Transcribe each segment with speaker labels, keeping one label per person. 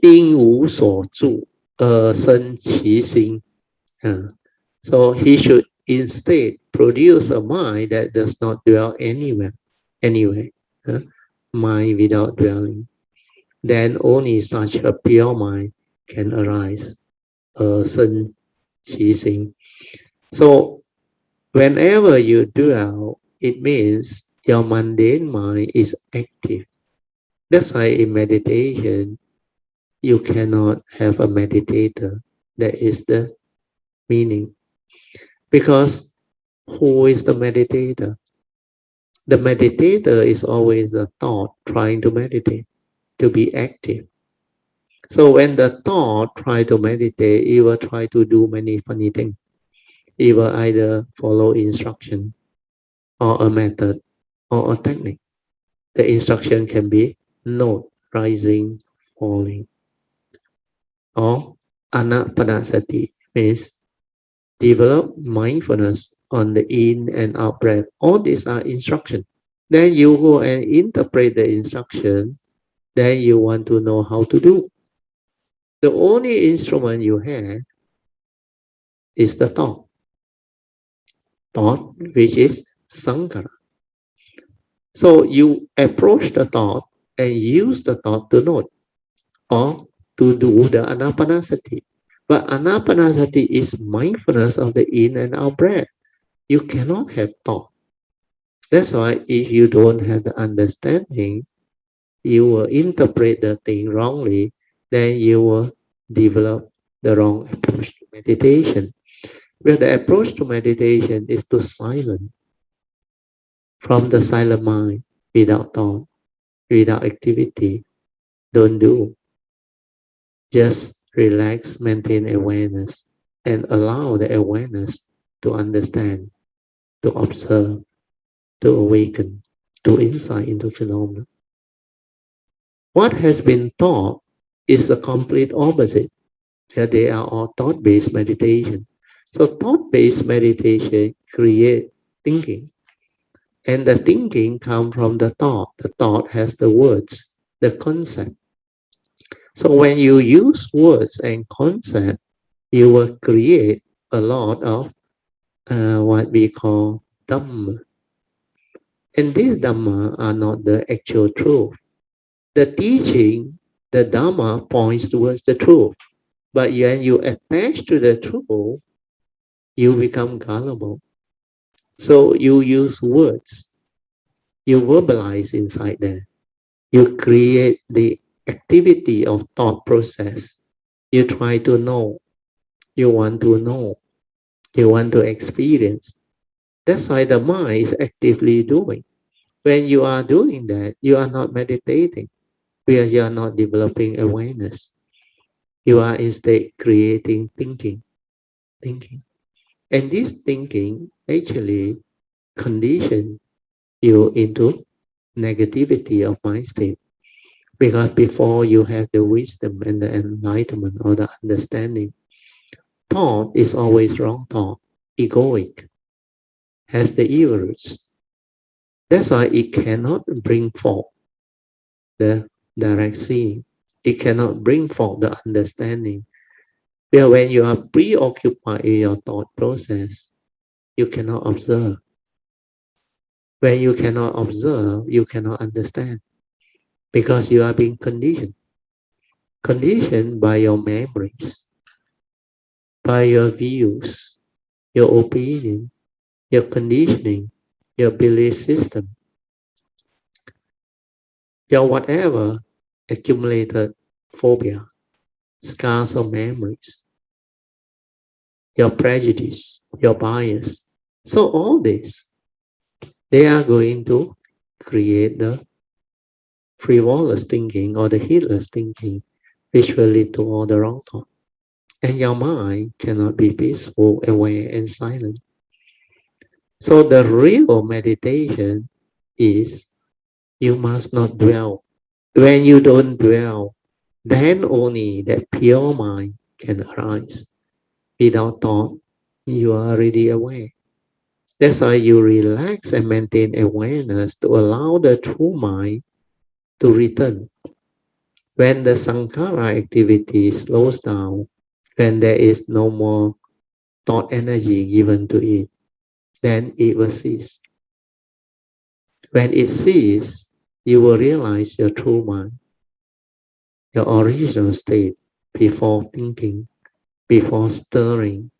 Speaker 1: 应无所住，而生其心. So he should instead produce a mind that does not dwell anywhere, mind without dwelling. Then only such a pure mind can arise, 生其心. So whenever you dwell, it means your mundane mind is active. That's why in meditation, you cannot have a meditator. That is the meaning. Because who is the meditator? The meditator is always the thought trying to meditate, to be active. So when the thought try to meditate, it will try to do many funny things. It will either follow instruction or a method or a technique. The instruction can be note, rising, falling. Or anapanasati means develop mindfulness on the in and out breath. All these are instructions. Then you go and interpret the instruction. Then you want to know how to do. The only instrument you have is the thought. Thought, which is sankhara. So you approach the thought and use the thought to note or to do the anapanasati. But anapanasati is mindfulness of the in and out breath. You cannot have thought. That's why if you don't have the understanding, you will interpret the thing wrongly, then you will develop the wrong approach to meditation. Well, the approach to meditation is to silence from the silent mind, without thought, without activity. Don't do. Just relax, maintain awareness, and allow the awareness to understand, to observe, to awaken, to insight into phenomena. What has been taught is the complete opposite. They are all thought-based meditation. So thought-based meditation creates thinking. And the thinking comes from the thought. The thought has the words, the concept. So when you use words and concept, you will create a lot of what we call Dhamma. And these Dhamma are not the actual truth. The teaching, the Dhamma points towards the truth. But when you attach to the truth, you become gullible. So you use words. You verbalize inside there. You create the activity of thought process. You try to know. You want to know. You want to experience. That's why the mind is actively doing. When you are doing that, you are not meditating. Where you are not developing awareness. You are instead creating thinking. And this thinking actually conditions you into negativity of mind state. Because before you have the wisdom and the enlightenment or the understanding, thought is always wrong thought, egoic, has the evil roots. That's why it cannot bring forth the direct seeing. It cannot bring forth the understanding. Where when you are preoccupied in your thought process, you cannot observe. When you cannot observe, you cannot understand. Because you are being conditioned. Conditioned by your memories, by your views, your opinion, your conditioning, your belief system, your whatever accumulated phobia, scars of memories, your prejudice, your bias. So all this, they are going to create the frivolous thinking or the heedless thinking, which will lead to all the wrong thought. And your mind cannot be peaceful, aware, and silent. So the real meditation is you must not dwell. When you don't dwell, then only that pure mind can arise. Without thought, you are already aware. That's why you relax and maintain awareness to allow the true mind to return. When the sankhara activity slows down, when there is no more thought energy given to it, then it will cease. When it ceases, you will realize your true mind, your original state, before thinking, before stirring,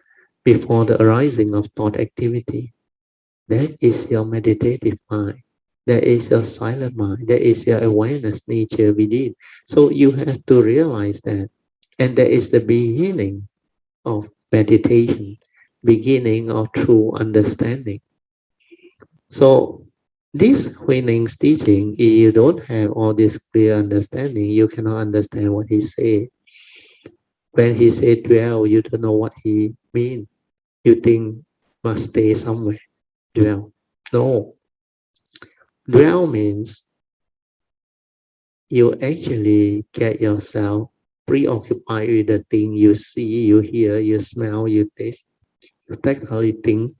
Speaker 1: before the arising of thought activity. That is your meditative mind. That is your silent mind. That is your awareness nature within. So you have to realize that. And that is the beginning of meditation, beginning of true understanding. So this Huining's teaching, if you don't have all this clear understanding, you cannot understand what he said. When he said dwell, you don't know what he means. You think must stay somewhere, dwell. No, dwell means you actually get yourself preoccupied with the thing you see, you hear, you smell, you taste, you tactily think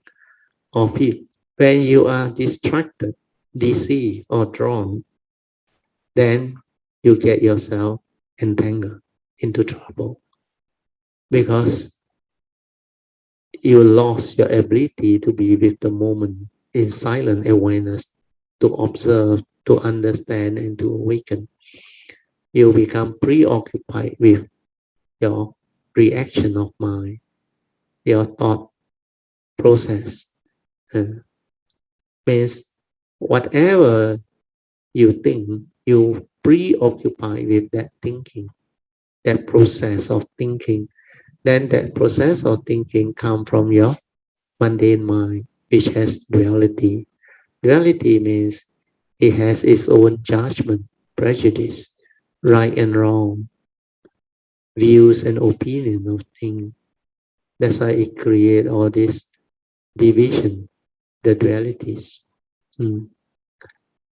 Speaker 1: of it. When you are distracted, deceived, or drawn, then you get yourself entangled into trouble because you lost your ability to be with the moment in silent awareness, to observe, to understand, and to awaken. You become preoccupied with your reaction of mind, your thought process. Means whatever you think, you preoccupy with that thinking, that process of thinking. Then that process of thinking comes from your mundane mind, which has duality. Duality means it has its own judgment, prejudice, right and wrong, views and opinion of things. That's why it creates all this division, the dualities.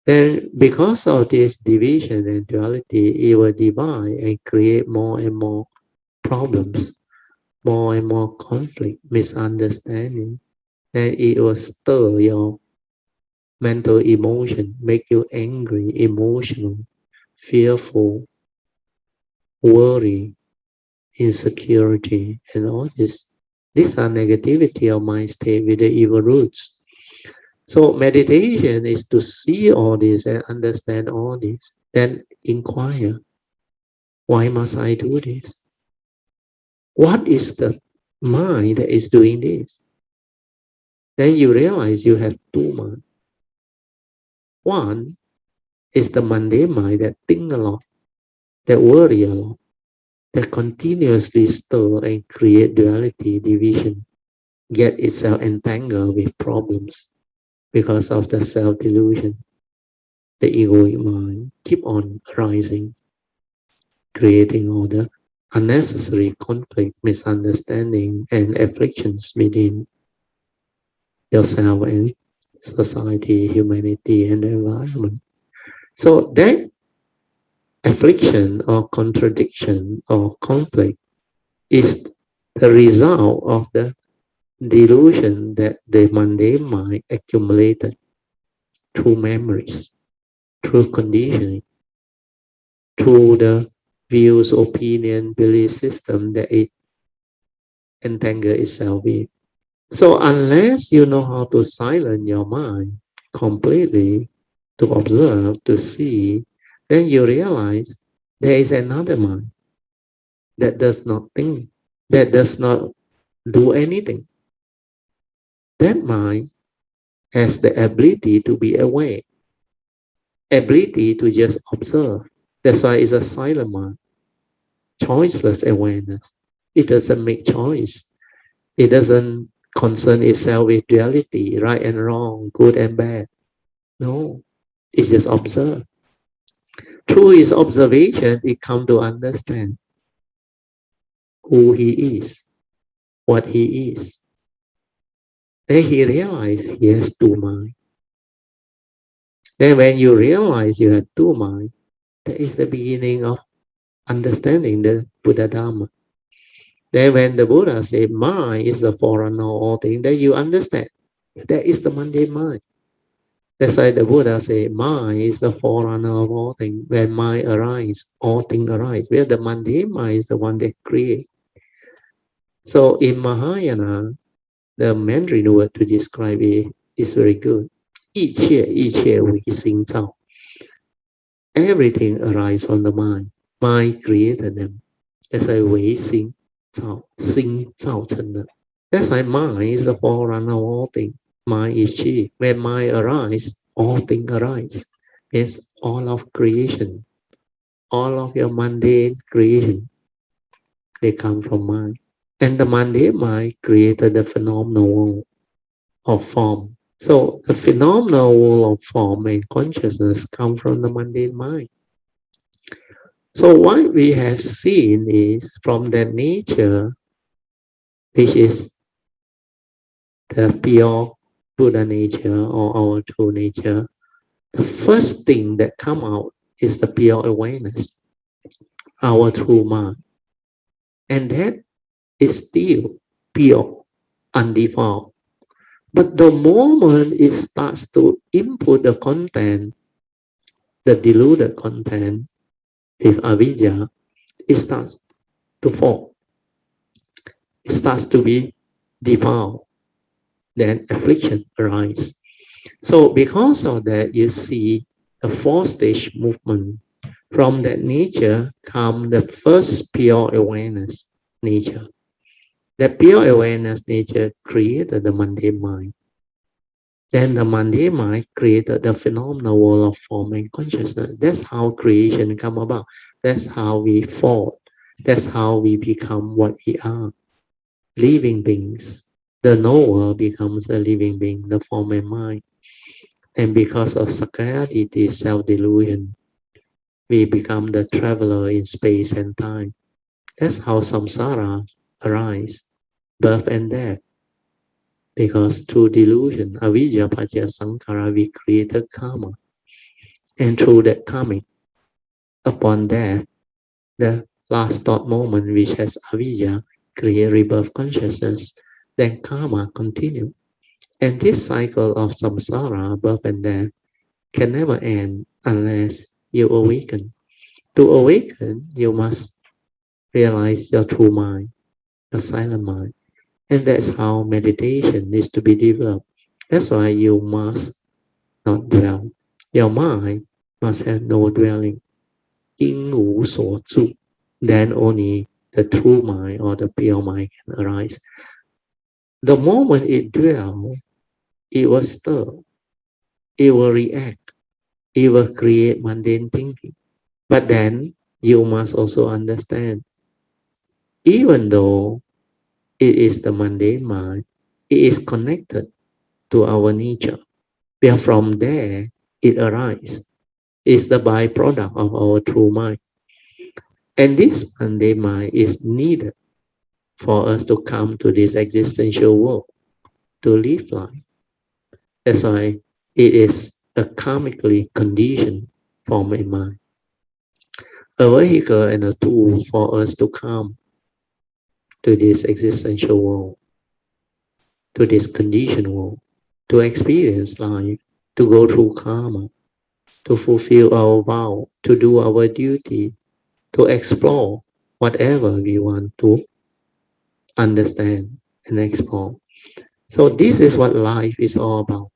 Speaker 1: Then because of this division and duality, it will divide and create more and more problems, more and more conflict, misunderstanding, and it will stir your mental emotion, make you angry, emotional, fearful, worry, insecurity, and all this. These are negativity of mind state with the evil roots. So meditation is to see all this and understand all this. Then inquire, why must I do this? What is the mind that is doing this? Then you realize you have two minds. One is the mundane mind that think a lot, that worry a lot, that continuously stir and create duality, division, get itself entangled with problems because of the self-delusion. The egoic mind keep on rising, creating all the unnecessary conflict, misunderstanding, and afflictions within yourself and society, humanity, and the environment. So that affliction or contradiction or conflict is the result of the delusion that the mundane mind accumulated through memories, through conditioning, through the views, opinion, belief system that it entangled itself with. So unless you know how to silence your mind completely, to observe, to see, then you realize there is another mind that does not think, that does not do anything. That mind has the ability to be aware, ability to just observe. That's why it's a silent mind, choiceless awareness. It doesn't make choice. It doesn't concern itself with reality, right and wrong, good and bad. No, it just observe. Through his observation, he come to understand who he is, what he is. Then he realized he has two minds. Then when you realize you have two minds, that is the beginning of understanding the Buddha Dharma. Then when the Buddha said mind is the forerunner of all things, then you understand that is the mundane mind. That's why the Buddha say, mind is the forerunner of all things. When mind arises, all things arise. Where the mundane mind is the one that creates. So in Mahayana, the Mandarin word to describe it is very good. 一切为心造. Everything arises from the mind. Mind created them. That's why 为心造, 心造成的. That's why mind is the forerunner of all things. Mind is chi. When mind arises, all things arise. It's all of creation. All of your mundane creation, they come from mind. And the mundane mind created the phenomenal world of form. So the phenomenal world of form and consciousness come from the mundane mind. So what we have seen is from that nature, which is the pure Buddha nature or our true nature, the first thing that come out is the pure awareness, our true mind. And that is still pure, undefiled. But the moment it starts to input the content, the deluded content with avidya, it starts to fall. It starts to be defiled. Then affliction arises. So because of that, you see a four-stage movement. From that nature come the first pure awareness nature. That pure awareness nature created the mundane mind. Then the mundane mind created the phenomenal world of form and consciousness. That's how creation come about. That's how we fall. That's how we become what we are. Living beings. The knower becomes a living being, the form and mind. And because of sakayaditi, self-delusion, we become the traveler in space and time. That's how samsara arises, birth and death. Because through delusion, avidya, paccaya sankhara, we created karma. And through that karmic, upon death, the last thought moment, which has avidya, create rebirth consciousness, then karma continue. And this cycle of samsara, birth and death, can never end unless you awaken. To awaken, you must realize your true mind, your silent mind. And that's how meditation needs to be developed. That's why you must not dwell. Your mind must have no dwelling. 应无所住. Then only the true mind or the pure mind can arise. The moment it dwells, it will stir, it will react, it will create mundane thinking. But then you must also understand, even though it is the mundane mind, it is connected to our nature. Where from there it arises. It's the byproduct of our true mind. And this mundane mind is needed for us to come to this existential world, to live life. That's why it is a karmically conditioned form of mind. A vehicle and a tool for us to come to this existential world, to this conditioned world, to experience life, to go through karma, to fulfill our vow, to do our duty, to explore whatever we want to understand and explore. So this is what life is all about.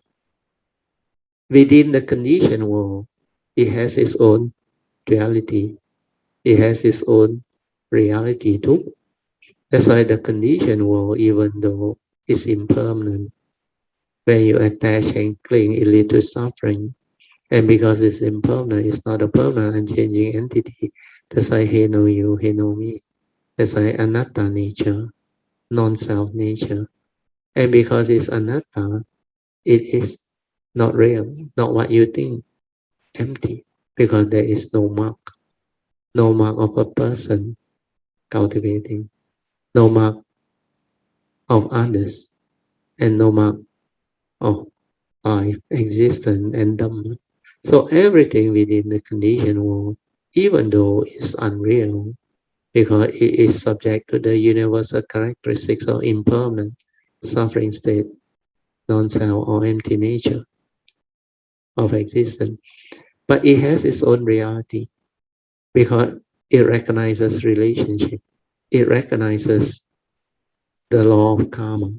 Speaker 1: Within the conditioned world, it has its own duality. It has its own reality too. That's why the conditioned world, even though it's impermanent, when you attach and cling, it leads to suffering. And because it's impermanent, it's not a permanent and changing entity. That's why he know you, he know me. That's why anatta nature, non-self nature. And because it's anatta, it is not real, not what you think, empty. Because there is no mark of a person cultivating, no mark of others, and no mark of life, existence, and Dhamma. So everything within the conditioned world, even though it's unreal, because it is subject to the universal characteristics of impermanent, suffering state, non-self or empty nature. of existence. But it has its own reality because it recognizes relationship. It recognizes the law of karma.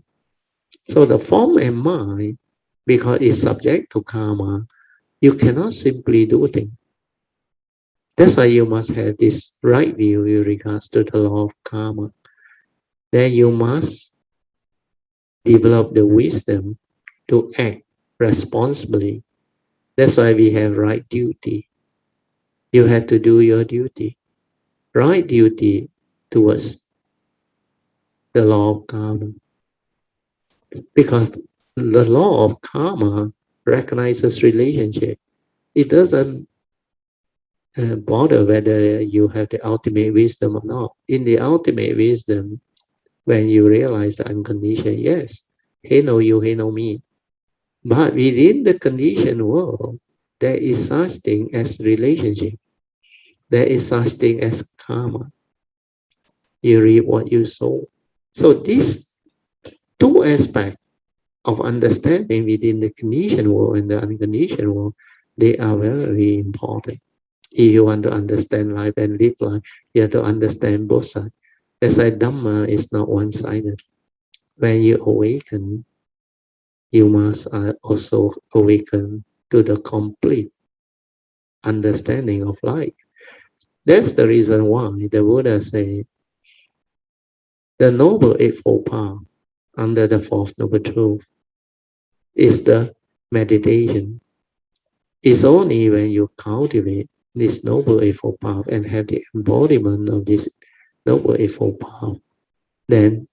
Speaker 1: So the form and mind, because it's subject to karma, you cannot simply do things. That's why you must have this right view with regards to the law of karma. Then you must develop the wisdom to act responsibly. That's why we have right duty. You have to do your duty. Right duty towards the law of karma. Because the law of karma recognizes relationship. It doesn't bother whether you have the ultimate wisdom or not. In the ultimate wisdom, when you realize the unconditioned, yes, he know you, he know me. But within the conditioned world, there is such thing as relationship. There is such thing as karma. You reap what you sow. So these two aspects of understanding within the conditioned world and the unconditioned world, they are very important. If you want to understand life and live life, you have to understand both sides. That's why Dhamma is not one-sided. When you awaken, you must also awaken to the complete understanding of life. That's the reason why the Buddha said the Noble Eightfold Path under the Fourth Noble Truth is the meditation. It's only when you cultivate this Noble Eightfold Path and have the embodiment of this Noble Eightfold Path, then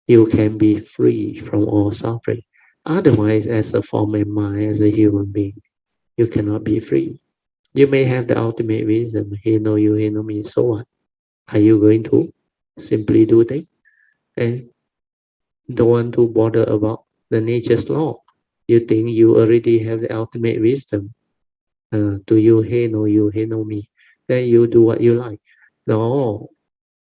Speaker 1: you can be free from all suffering. Otherwise, as a form of mind, as a human being, you cannot be free. You may have the ultimate wisdom, he know you, he know me, so what? Are you going to simply do things and don't want to bother about the nature's law? You think you already have the ultimate wisdom. To you, he know me. Then you do what you like. No,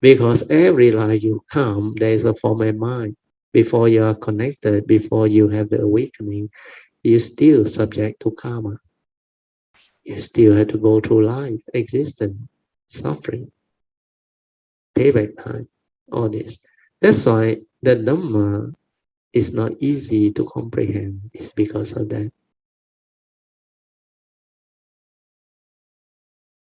Speaker 1: because every life you come, there is a form of mind. Before you are connected, before you have the awakening, you still subject to karma. You still have to go through life, existence, suffering, payback time, all this. That's why the Dhamma is not easy to comprehend. It's because of that.